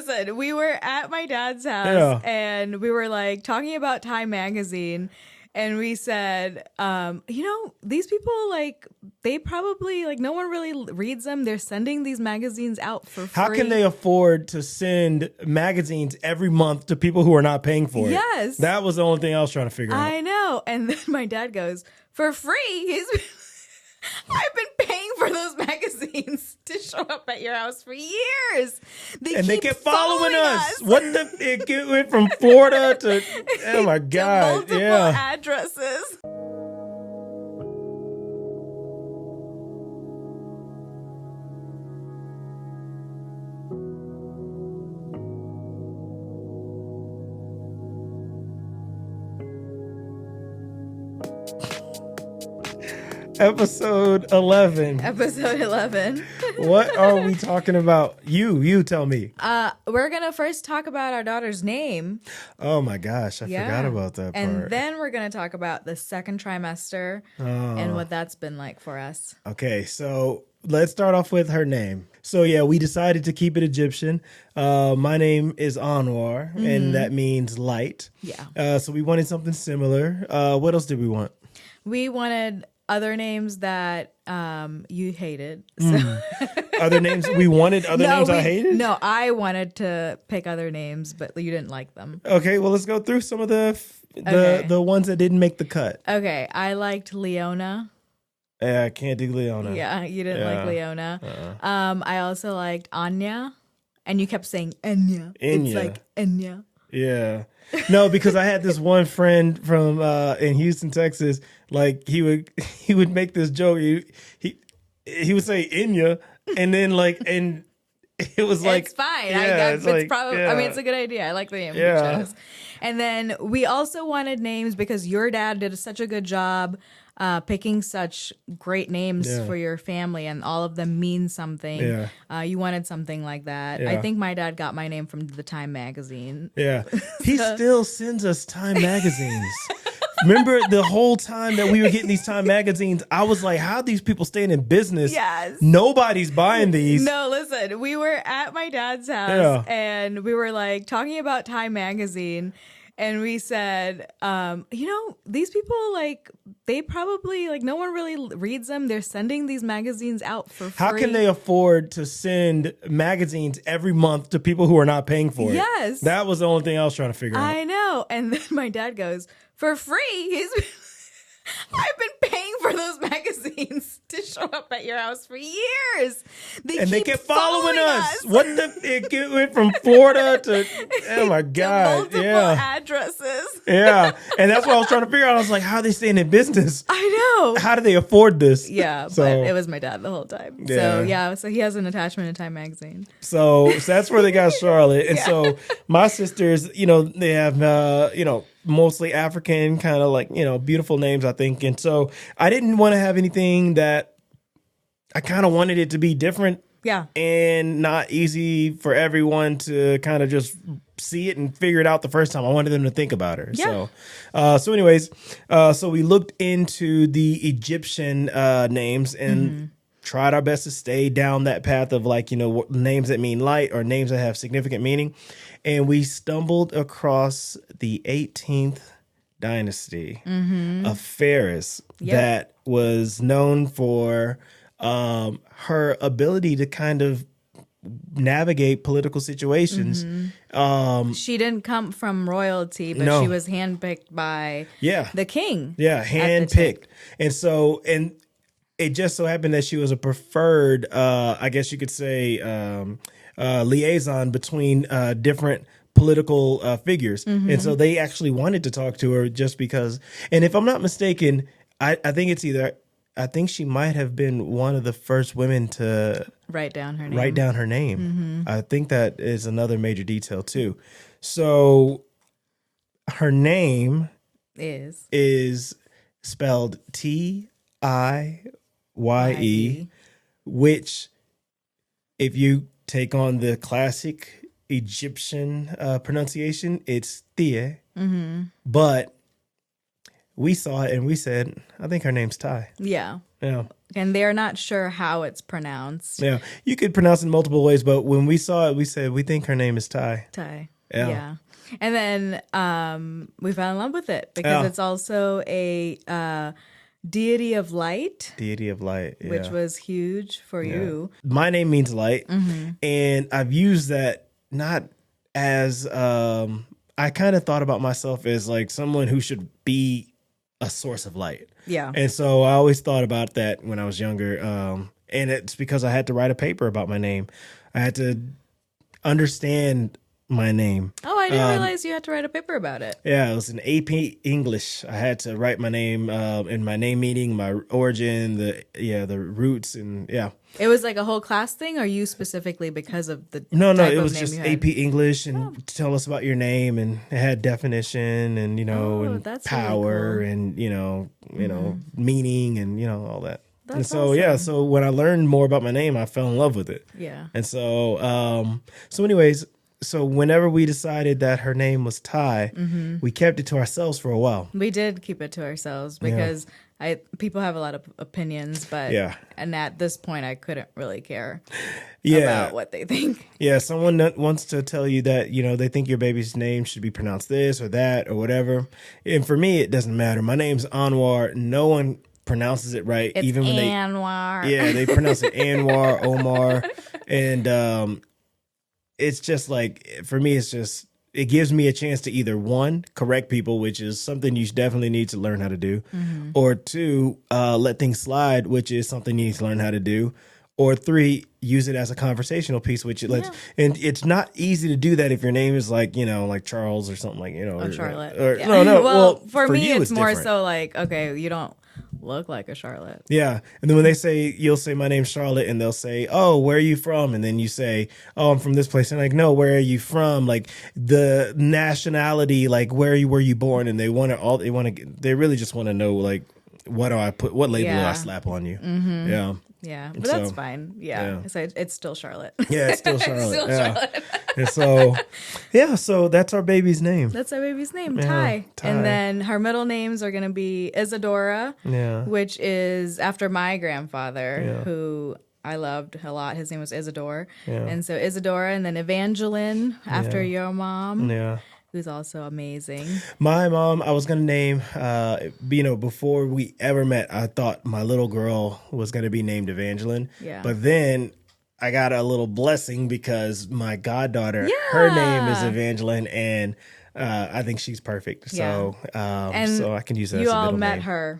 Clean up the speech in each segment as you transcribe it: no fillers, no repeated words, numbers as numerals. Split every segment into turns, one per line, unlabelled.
listen, we were at my dad's house and we were like talking about Time magazine. And we said, these people, like, they probably, like, no one really reads them. They're sending these magazines out for free.
How can they afford to send magazines every month to people who are not paying for it?
Yes.
That was the only thing I was trying to figure out.
I know. And then my dad goes, for free? I've been paying for those magazines to show up at your house for years.
They kept following us. It went from Florida to, oh my God.
To multiple addresses.
Episode 11.
Episode 11.
What are we talking about? You tell me.
We're going to first talk about our daughter's name.
Oh my gosh, I forgot about that part.
And then we're going to talk about the second trimester and what that's been like for us.
Okay, so let's start off with her name. So yeah, we decided to keep it Egyptian. My name is Anwar, and that means light.
Yeah.
So we wanted something similar. What else did we want?
We wanted other names that you hated. So.
Other names we wanted? Names I hated?
No, I wanted to pick other names, but you didn't like them.
Okay, well, let's go through some of the ones that didn't make the cut.
Okay, I liked Leona.
Yeah, I can't do Leona.
Yeah, you didn't like Leona. I also liked Anya, and you kept saying Enya. It's like Enya.
Yeah. No, because I had this one friend from in Houston, Texas. Like he would make this joke. He would say Enya, and then and it was like
it's fine.
Yeah,
it's probably. Yeah. I mean, it's a good idea. I like the name of the shows. And then we also wanted names because your dad did such a good job picking such great names for your family, and all of them mean something. Yeah. You wanted something like that. Yeah. I think my dad got my name from the Time magazine.
Yeah. He still sends us Time magazines. Remember the whole time that we were getting these Time magazines, I was like, how are these people staying in business?
Yes.
Nobody's buying these.
No, listen, we were at my dad's house and we were like talking about Time magazine. And we said, these people, like, they probably, like, no one really reads them. They're sending these magazines out for free.
How can they afford to send magazines every month to people who are not paying for it?
Yes.
That was the only thing I was trying to figure out.
I know. And then my dad goes, for free? I've been paying for those magazines to show up at your house for years. They kept following us.
It went from Florida to, oh my God.
To multiple addresses.
Yeah. And that's what I was trying to figure out. I was like, how are they staying in business?
I know.
How do they afford this?
Yeah, but it was my dad the whole time. Yeah. So he has an attachment to Time magazine.
So that's where they got Charlotte. And so my sisters, they have, mostly African, kind of like, beautiful names, I think. And so I didn't want to have anything that I kind of wanted it to be different.
Yeah.
And not easy for everyone to kind of just see it and figure it out the first time. I wanted them to think about her.
Yeah.
So anyways, so we looked into the Egyptian names and tried our best to stay down that path of names that mean light or names that have significant meaning. And we stumbled across the 18th dynasty of Pharaohs that was known for her ability to kind of navigate political situations.
She didn't come from royalty, but she was handpicked by the king.
Yeah, handpicked. And it just so happened that she was a preferred, I guess you could say, liaison between different political figures. And so they actually wanted to talk to her just because, and if I'm not mistaken, I think she might have been one of the first women to
write down her name.
I think that is another major detail too. So her name is spelled Tiye, which if you take on the classic Egyptian pronunciation, it's Thea. But we saw it and we said, I think her name's Ty.
Yeah.
Yeah.
And they're not sure how it's pronounced.
Yeah. You could pronounce it in multiple ways, but when we saw it, we said, we think her name is Ty.
Ty.
Yeah.
And then we fell in love with it because it's also a deity of light.
Deity of light. Yeah.
Which was huge for you.
My name means light. And I've used that not as, I kind of thought about myself as like someone who should be a source of light.
Yeah.
And so I always thought about that when I was younger. And it's because I had to write a paper about my name. I had to understand my name.
Oh, I didn't realize you had to write a paper about it.
Yeah, it was an AP English. I had to write my name and my name meaning, my origin, the roots, and yeah.
It was like a whole class thing, or you specifically because of the
No,
type
it
of
was
name
just
you had?
AP English and tell us about your name, and it had definition and and
that's
power
really cool.
and meaning and all that.
That's
and so
awesome.
so when I learned more about my name, I fell in love with it.
Yeah.
And so anyways, so whenever we decided that her name was Ty, we kept it to ourselves for a while.
We did keep it to ourselves because people have a lot of opinions, but and at this point I couldn't really care about what they think.
Yeah, someone that wants to tell you that, they think your baby's name should be pronounced this or that or whatever. And for me, it doesn't matter. My name's Anwar. No one pronounces it right.
It's
even when
Anwar.
they pronounce it Anwar, Omar. And it's just like, for me, it gives me a chance to either one, correct people, which is something you definitely need to learn how to do, or two, let things slide, which is something you need to learn how to do, or three, use it as a conversational piece, which it lets, and it's not easy to do that if your name is like, like Charles or something like,
or Charlotte.
Or,
Yeah.
No,
well, for me,
you,
it's more
different.
so like, okay, you don't look like a Charlotte.
Yeah. And then when you'll say, my name's Charlotte, and they'll say, oh, where are you from? And then you say, oh, I'm from this place. And like, no, where are you from? Like the nationality, like were you born? And they really just want to know, like, what label do I slap on you? Yeah.
Yeah, but that's fine. Yeah. So it's still Charlotte.
Yeah, it's still Charlotte.
Still Charlotte.
And so that's our baby's name.
That's our baby's name, Ty. And then her middle names are going to be Isadora, which is after my grandfather, who I loved a lot. His name was Isidore. Yeah. And so Isadora, and then Evangeline after your mom. Yeah. Who's also amazing.
My mom, I was going to name, before we ever met, I thought my little girl was going to be named Evangeline. Yeah. But then I got a little blessing because my goddaughter, her name is Evangeline, and I think she's perfect. So, so I can use that as a middle name. You all met
her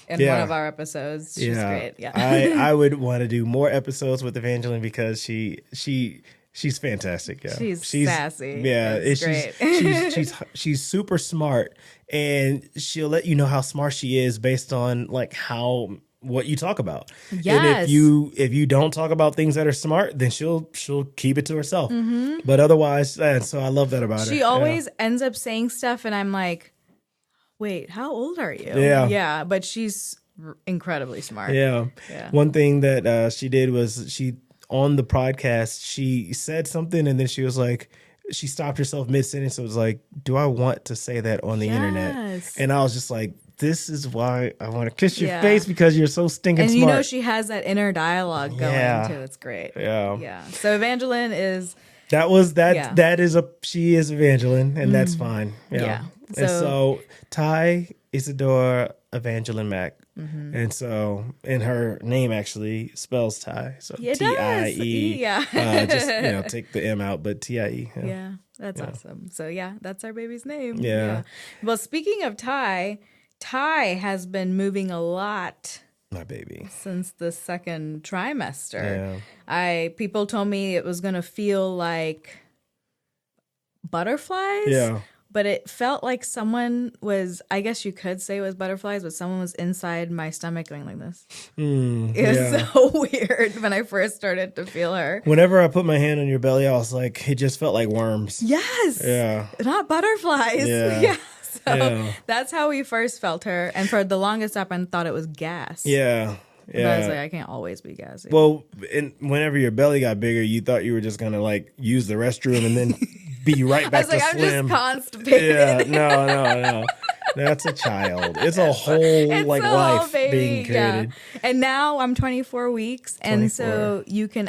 in one of our episodes. She's great. Yeah.
I would want to do more episodes with Evangeline because she's fantastic. Yeah.
She's sassy.
Yeah. She's super smart, and she'll let you know how smart she is based on like what you talk about.
Yes.
And if you don't talk about things that are smart, then she'll keep it to herself. But otherwise, and so I love that about her.
She always ends up saying stuff, and I'm like, wait, how old are you?
Yeah.
Yeah. But she's incredibly smart.
Yeah. One thing that she did was on the podcast, she said something, and then she was like, she stopped herself mid-sentence. It was like, do I want to say that on the internet? And I was just like, this is why I want to kiss your face, because you're so stinking smart.
And she has that inner dialogue going too. It's great. Yeah. So Evangeline is...
She is Evangeline, and that's fine. Yeah. So Ty, Isadora, Evangeline Mack. And her name actually spells Ty. So T-I-E. Just, take the M out, but T-I-E.
Yeah, that's awesome. So that's our baby's name. Yeah. Well, speaking of Ty has been moving a lot.
My baby.
Since the second trimester. Yeah. People told me it was going to feel like butterflies. Yeah. But it felt like someone was, I guess you could say it was butterflies, but someone was inside my stomach going like this. It was so weird when I first started to feel her.
Whenever I put my hand on your belly, I was like, it just felt like worms.
Yes.
Yeah.
Not butterflies. Yeah. So that's how we first felt her. And for the longest time, I thought it was gas.
Yeah.
But I was like, I can't always be gassy.
Well, whenever your belly got bigger, you thought you were just going to like use the restroom and then be right back to slim.
I'm just constipated.
Yeah, no. That's a child. It's a whole life being created.
Yeah. And now I'm 24 weeks, 24. And so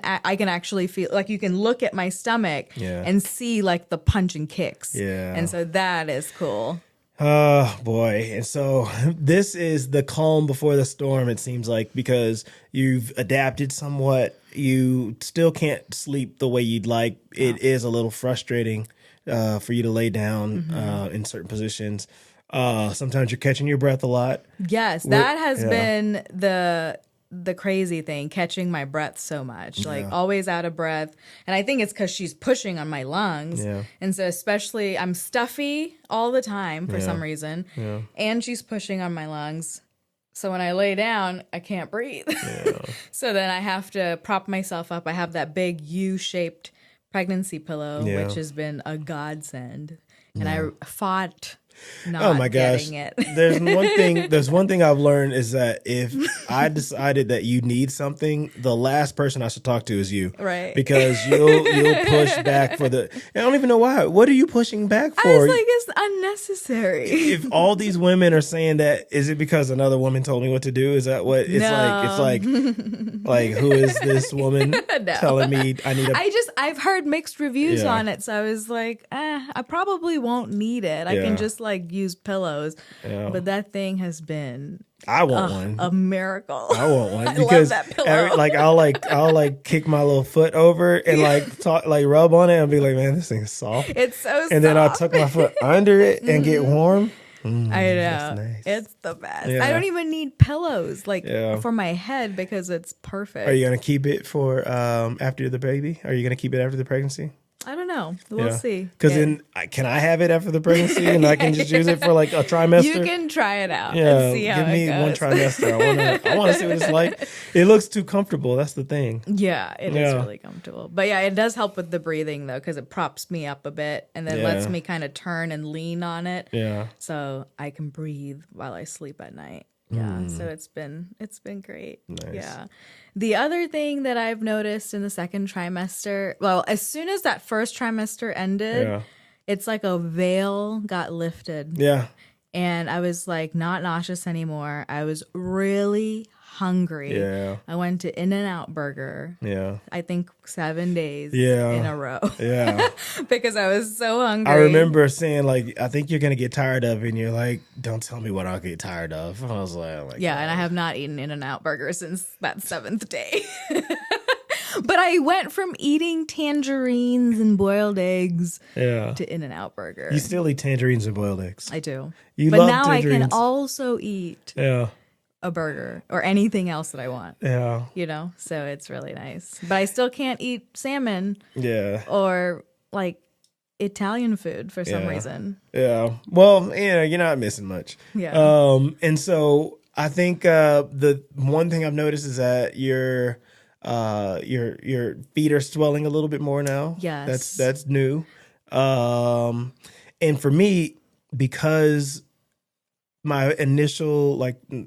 I can actually feel like you can look at my stomach and see like the punch and kicks.
Yeah.
And so that is cool.
Oh boy. And so this is the calm before the storm, it seems like, because you've adapted somewhat. You still can't sleep the way you'd like. It is a little frustrating for you to lay down in certain positions. Sometimes you're catching your breath a lot.
Yes, that has been the crazy thing, catching my breath so much, like always out of breath. And I think it's because she's pushing on my lungs. Yeah. And so especially I'm stuffy all the time for some reason. Yeah. And she's pushing on my lungs. So when I lay down, I can't breathe. Yeah. So then I have to prop myself up. I have that big U-shaped pregnancy pillow, which has been a godsend. And I fought not getting it.
There's one thing I've learned is that if I decided that you need something, the last person I should talk to is you.
Right.
Because you'll push back for I don't even know why. What are you pushing back for?
I was like, it's unnecessary.
If all these women are saying that, is it because another woman told me what to do? Is that what it's like? It's like who is this woman telling me I need
I've heard mixed reviews on it, so I was like, I probably won't need it. I can just like use pillows. But that thing has been
I want one.
A miracle.
I want one because
love that pillow.
I'll kick my little foot over and rub on it and be like, man, this thing is soft.
It's so soft.
And then I'll tuck my foot under it and get warm.
I know. Nice. It's the best. Yeah. I don't even need pillows for my head because it's perfect.
Are you going to keep it for after the baby? Are you going to keep it after the pregnancy?
I don't know. We'll see.
Because then, can I have it after the pregnancy and I can just use it for like a trimester?
You can try it out and see how it goes.
Give me one trimester. I want to see what it's like. It looks too comfortable. That's the thing.
Yeah, it is really comfortable. But it does help with the breathing though, because it props me up a bit and then lets me kind of turn and lean on it. Yeah. So I can breathe while I sleep at night. Yeah, so it's been great. Nice. Yeah. The other thing that I've noticed in the second trimester, well, as soon as that first trimester ended, it's like a veil got lifted. Yeah. And I was like not nauseous anymore. I was really hungry. Yeah. I went to In-N-Out Burger. Yeah. I think 7 days in a row. Yeah. Because I was so hungry.
I remember saying I think you're going to get tired of it. And you're like, don't tell me what I'll get tired of. And I was like,
and I have not eaten In-N-Out Burger since that 7th day. But I went from eating tangerines and boiled eggs to In-N-Out Burger.
You still eat tangerines and boiled eggs.
I do.
You
but
love
now
tangerines.
I can also eat a burger or anything else that I want. Yeah. So it's really nice. But I still can't eat salmon. Yeah. Or Italian food for some reason. Yeah.
Well, you're not missing much. Yeah. And so I think the one thing I've noticed is that your feet are swelling a little bit more now.
Yes.
That's new. And for me, because my initial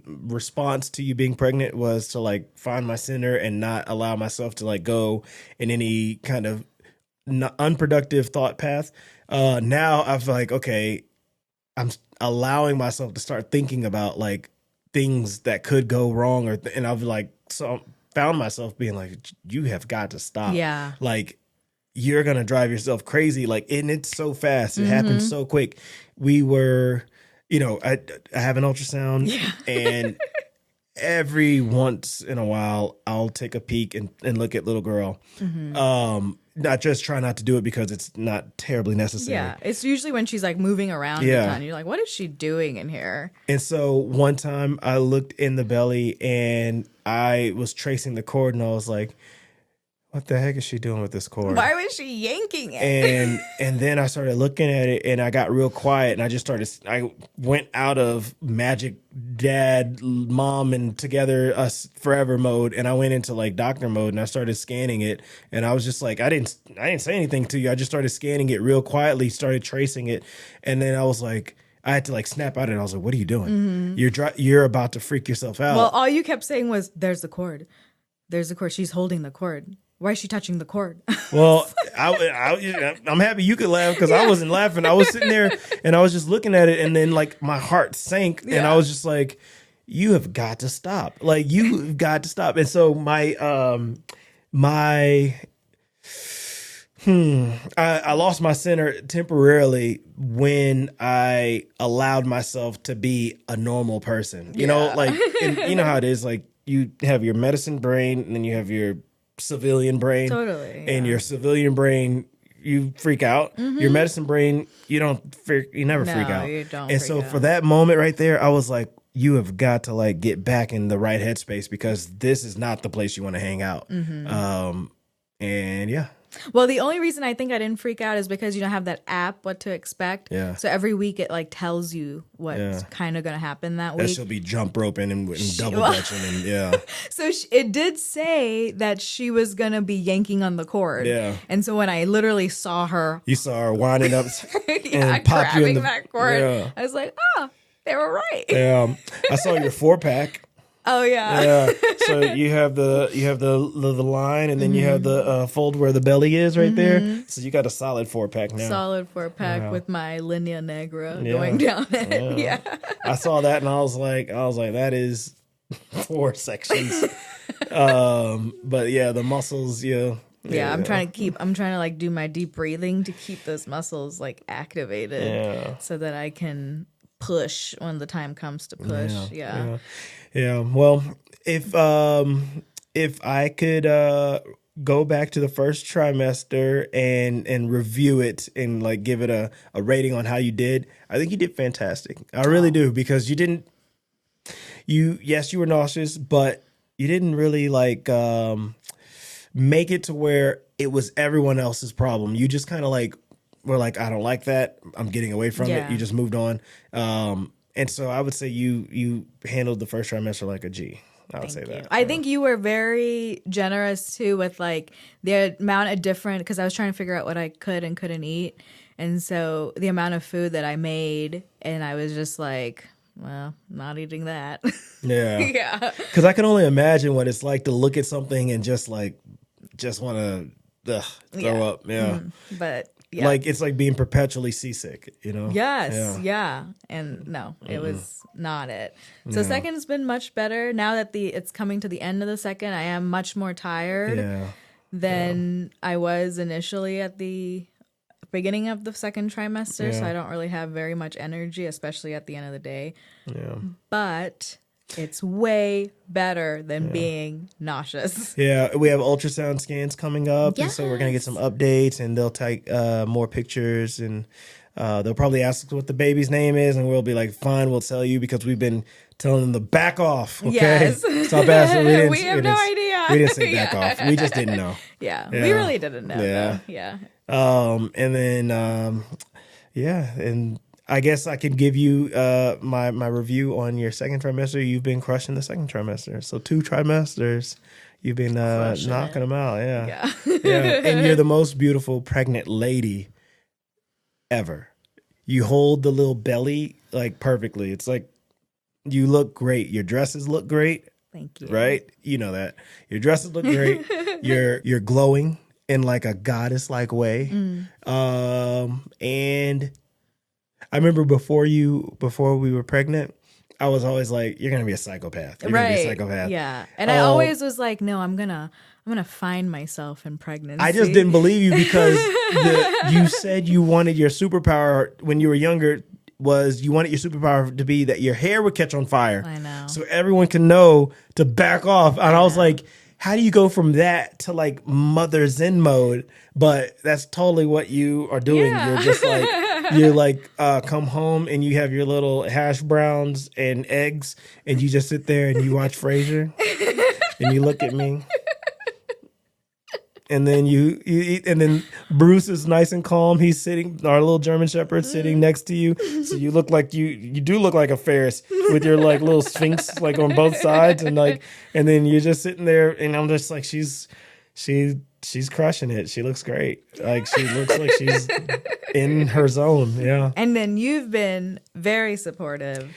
response to you being pregnant was to find my center and not allow myself to go in any kind of unproductive thought path. Now I've okay, I'm allowing myself to start thinking about things that could go wrong and I've found myself being you have got to stop.
Yeah.
You're going to drive yourself crazy. And it's so fast. It happens so quick. We were, I have an ultrasound and every once in a while I'll take a peek and look at little girl. Not just try not to do it because it's not terribly necessary.
Yeah. It's usually when she's moving around. Yeah. You're like, what is she doing in here?
And so one time I looked in the belly and I was tracing the cord and I was like, what the heck is she doing with this cord?
Why was she yanking it?
And then I started looking at it and I got real quiet and I went out of magic dad, mom, and together us forever mode. And I went into doctor mode and I started scanning it. And I was just I didn't say anything to you. I just started scanning it real quietly, started tracing it. And then I was I had to snap out of it. I was like, what are you doing? You're about to freak yourself out.
Well, all you kept saying was, there's the cord. There's the cord. She's holding the cord. why is she touching the cord?
Well, I'm happy you could laugh because I wasn't laughing. I was sitting there and I was just looking at it, and then like my heart sank, and I was just like, "You have got to stop! Like you've got to stop!" And so I lost my center temporarily when I allowed myself to be a normal person. You know, like, and you know how it is. Like you have your medicine brain, and then you have your civilian brain.
Totally.
And your civilian brain, you freak out. Your medicine brain, you never freak out.
You don't.
And so for that moment right there, I was like, you have got to like get back in the right headspace because this is not the place you want to hang out. And yeah.
Well, the only reason I think I didn't freak out is because you don't have that app, What to Expect.
Yeah.
So every week it like tells you what's kind of going to happen that week.
That she'll be jump roping and double dutching and
So it did say that she was going to be yanking on the cord.
Yeah.
And so when I literally saw her.
You saw her winding up and pop you in
that cord. Yeah. I was like, oh, they were right.
I saw your 4-pack.
Oh yeah.
Yeah. So you have the line, and then you have the fold where the belly is right there. So you got a solid 4-pack now.
Solid 4-pack with my linea negra going down it. Yeah.
I saw that and I was like, that is 4 sections. But yeah, the muscles,
Yeah, I'm trying to like do my deep breathing to keep those muscles like activated so that I can push when the time comes to push. Yeah.
Well, if I could go back to the first trimester and review it and like give it a rating on how you did, I think you did fantastic. I really do, because you were nauseous, but you didn't really like make it to where it was everyone else's problem. You just kind of like were like, I don't like that, I'm getting away from it. You just moved on. And so I would say you handled the first trimester like a G. I would say that.
I think you were very generous too with like the amount of different, because I was trying to figure out what I could and couldn't eat. And so the amount of food that I made, and I was just like, well, not eating that.
Yeah.
Yeah.
Because I can only imagine what it's like to look at something and just want to throw up. Yeah.
But yeah.
Like it's like being perpetually seasick, you know?
Yes, yeah. And no, it was not it. So second's been much better. Now that it's coming to the end of the second, I am much more tired than I was initially at the beginning of the second trimester. So I don't really have very much energy, especially at the end of the day. Yeah. But it's way better than being nauseous.
Yeah, we have ultrasound scans coming up, and so we're going to get some updates, and they'll take more pictures, and they'll probably ask us what the baby's name is, and we'll be like, fine, we'll tell you, because we've been telling them to back off, okay?
Yes.
Stop asking.
We have no idea.
We didn't say back off. We just didn't know.
Yeah, we really didn't know. Yeah.
And then, and I guess I can give you my review on your second trimester. You've been crushing the second trimester. So 2 trimesters, you've been knocking them out. Yeah. And you're the most beautiful pregnant lady ever. You hold the little belly like perfectly. It's like you look great. Your dresses look great.
Thank you.
Right? You know that. Your dresses look great. You're glowing in like a goddess-like way. And I remember before we were pregnant, I was always like, you're going to be a psychopath. You're going to be a psychopath.
Yeah. And I always was like, no, I'm going to find myself in pregnancy.
I just didn't believe you because you said you wanted your superpower when you were younger you wanted your superpower to be that your hair would catch on fire.
I know.
So everyone can know to back off. And I was like, how do you go from that to like mother zen mode? But that's totally what you are doing. Yeah. You're just like, come home and you have your little hash browns and eggs and you just sit there and you watch Frasier and you look at me. And then you eat, and then Bruce is nice and calm. He's sitting, our little German Shepherd, sitting next to you. So you look like you do look like a Ferris with your like little Sphinx like on both sides, and then you're just sitting there, and I'm just like, she's crushing it. She looks great. Like she looks like she's in her zone. Yeah.
And then you've been very supportive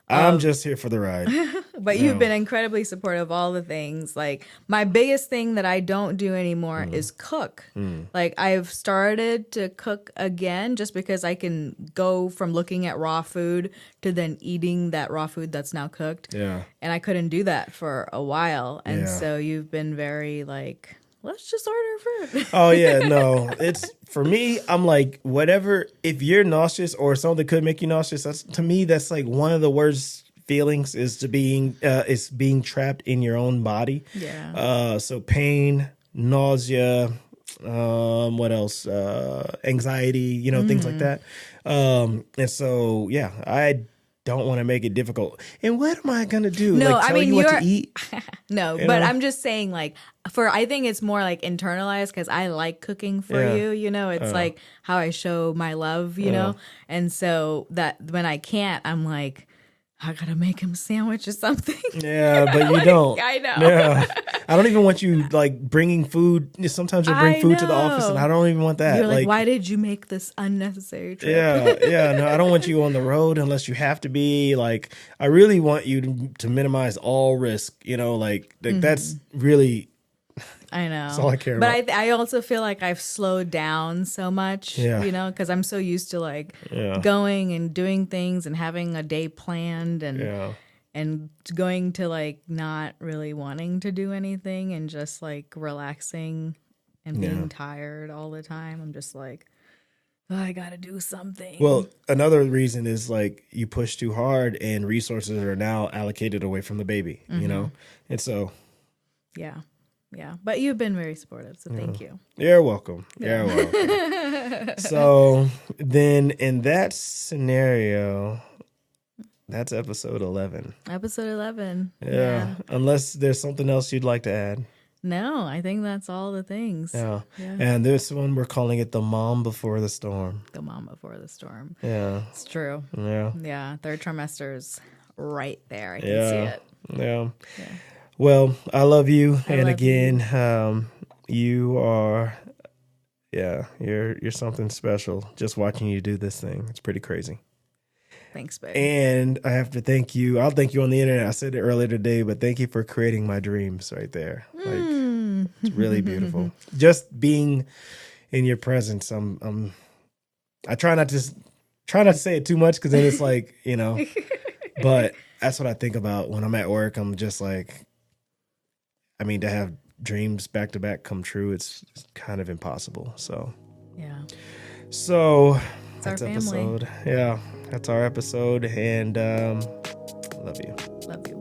I'm just here for the ride.
But you've been incredibly supportive of all the things. Like, my biggest thing that I don't do anymore is cook. Like, I've started to cook again just because I can go from looking at raw food to then eating that raw food that's now cooked.
Yeah.
And I couldn't do that for a while. And so you've been very like, let's just order food.
Oh, yeah. No, it's for me, I'm like, whatever. If you're nauseous or something could make you nauseous, to me, that's like one of the worst feelings is being trapped in your own body.
Yeah.
So pain, nausea, what else? Anxiety, things like that. And so, yeah, I don't want to make it difficult. And what am I going to do?
No,
like tell you what to eat?
No, but I'm just saying, like, I think it's more like internalized because I like cooking for you, it's like how I show my love, and so that when I can't, I'm like, I gotta make him a sandwich or something.
Yeah, but you don't.
I know.
Yeah, I don't even want you like bringing food. Sometimes you bring food to the office, and I don't even want that.
You're like, why did you make this unnecessary trip?
Yeah. No, I don't want you on the road unless you have to be. Like, I really want you to minimize all risk. That's really.
I know.
That's all I care about.
But I also feel like I've slowed down so much, because I'm so used to like going and doing things and having a day planned and going to like not really wanting to do anything and just like relaxing and being tired all the time. I'm just like, oh, I got to do something.
Well, another reason is like you push too hard and resources are now allocated away from the baby, and so.
Yeah, but you've been very supportive, so thank you.
You're welcome. You're welcome. So then in that scenario, that's episode 11.
Episode 11.
Yeah. Unless there's something else you'd like to add.
No, I think that's all the things.
Yeah. And this one, we're calling it The Mom Before the Storm.
The Mom Before the Storm.
Yeah.
It's true.
Yeah.
Yeah. Third trimester's right there. I can see it.
Yeah. Well, I love you. And again, you are, you're something special. Just watching you do this thing. It's pretty crazy.
Thanks, babe.
And I have to thank you. I'll thank you on the internet. I said it earlier today, but thank you for creating my dreams right there. Like, it's really beautiful. Just being in your presence. I try not to say it too much because then it's like, but that's what I think about when I'm at work. I'm just like, to have dreams back to back come true, it's kind of impossible. So,
yeah.
So
that's our
episode.
Family.
Yeah, that's our episode. And love you.
Love you.